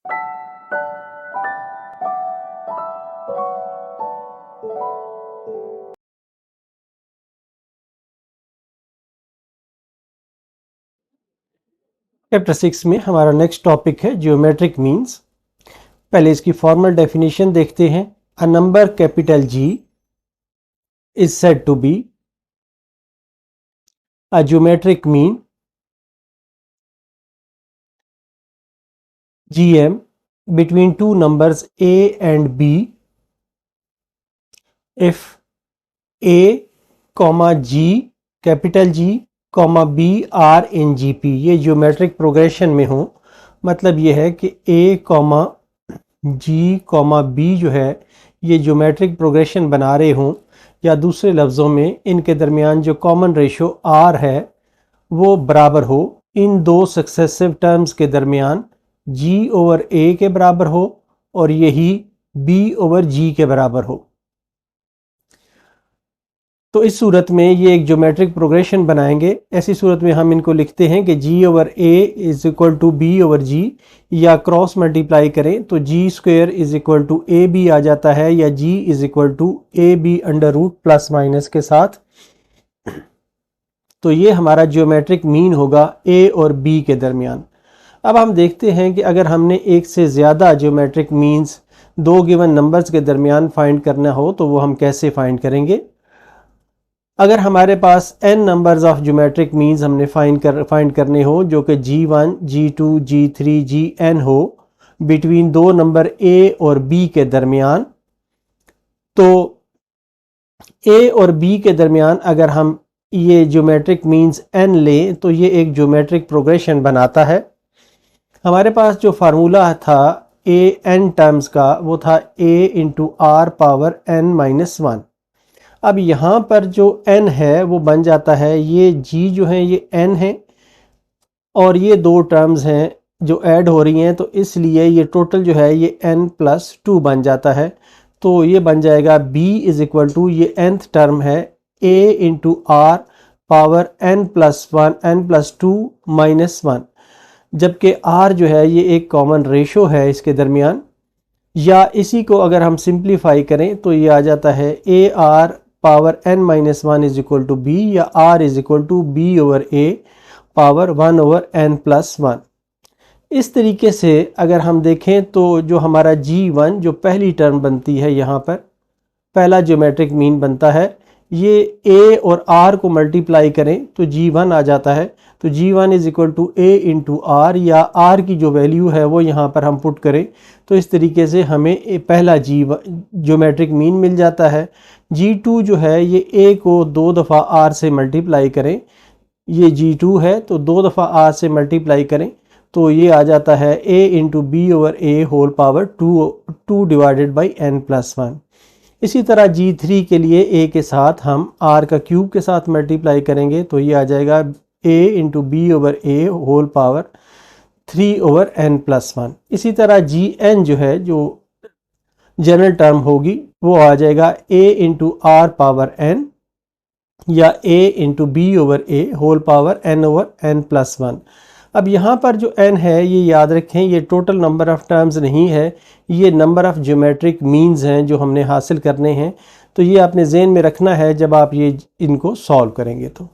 Chapter 6 में हमारा next topic है ज्योमेट्रिक मीन्स। पहले इसकी फॉर्मल डेफिनेशन देखते हैं। A number capital G is said to be a geometric mean GM between two numbers A and B if A, G, capital G, B are in GP। ये geometric progression में हो, मतलब ये है कि A, G, B जो है ये ज्योमेट्रिक प्रोग्रेशन बना रहे हों, या दूसरे लफ्ज़ों में इनके दरमियान जो कॉमन रेशो R है वो बराबर हो इन दो सक्सेसिव टर्म्स के दरमियान G ओवर A के बराबर हो और यही B ओवर G के बराबर हो। तो इस सूरत में ये एक ज्योमेट्रिक प्रोग्रेशन बनाएंगे। ऐसी सूरत में हम इनको लिखते हैं कि G over A is equal to B over G, या क्रॉस मल्टीप्लाई करें तो G square is equal to AB आ जाता है, या G is equal to AB under root plus minus के साथ। तो ये हमारा ज्योमेट्रिक मीन होगा A और B के दरमियान। अब हम देखते हैं कि अगर हमने एक से ज़्यादा ज्योमेट्रिक मीन्स दो गिवन नंबर्स के दरमियान फाइंड करना हो तो वो हम कैसे फाइंड करेंगे। अगर हमारे पास n numbers of geometric means हमने फाइंड करने हो जो कि G1, G2, G3, Gn हो बिटवीन दो नंबर A और B के दरमियान, तो A और B के दरमियान अगर हम ये ज्योमेट्रिक मीन्स n लें तो ये एक ज्योमेट्रिक प्रोग्रेशन बनाता है। हमारे पास जो फार्मूला था a n टर्म्स का वो था a into R power n minus 1। अब यहाँ पर जो n है वो बन जाता है, ये g जो है ये n है और ये दो टर्म्स हैं जो ऐड हो रही हैं, तो इसलिए ये टोटल जो है ये n प्लस 2 बन जाता है। तो ये बन जाएगा b इज़ इक्वल टू, ये nth टर्म है a into R power n plus 2 minus 1, जबकि R जो है ये एक कॉमन रेशो है इसके दरमियान। या इसी को अगर हम सिंप्लीफाई करें तो ये आ जाता है A R power n minus 1 is equal to B, या R is equal to B over a power 1 over n plus 1। इस तरीके से अगर हम देखें तो जो हमारा G1 जो पहली टर्म बनती है, यहाँ पर पहला ज्योमेट्रिक मीन बनता है, ये a और r को मल्टीप्लाई करें तो G1 आ जाता है। तो G1 is equal to a into R, या r की जो वैल्यू है वो यहाँ पर हम पुट करें तो इस तरीके से हमें पहला G1 ज्योमेट्रिक मीन मिल जाता है। G2 जो है ये a को दो दफ़ा r से मल्टीप्लाई करें, ये G2 है तो दो दफ़ा r से मल्टीप्लाई करें तो ये आ जाता है a into B over a whole power 2 divided by n plus 1। इसी तरह G3 के लिए a के साथ हम r का क्यूब के साथ मल्टीप्लाई करेंगे तो ये आ जाएगा a into B over a whole power 3 over n plus 1। इसी तरह Gn जो है जो जनरल टर्म होगी वो आ जाएगा a into R power n, या a into B over a whole power n over n plus 1। अब यहाँ पर जो n है ये याद रखें ये टोटल नंबर ऑफ़ टर्म्स नहीं है, ये नंबर ऑफ़ ज्योमेट्रिक मीन्स हैं जो हमने हासिल करने हैं। तो ये आपने ज़हन में रखना है जब आप ये इनको सॉल्व करेंगे। तो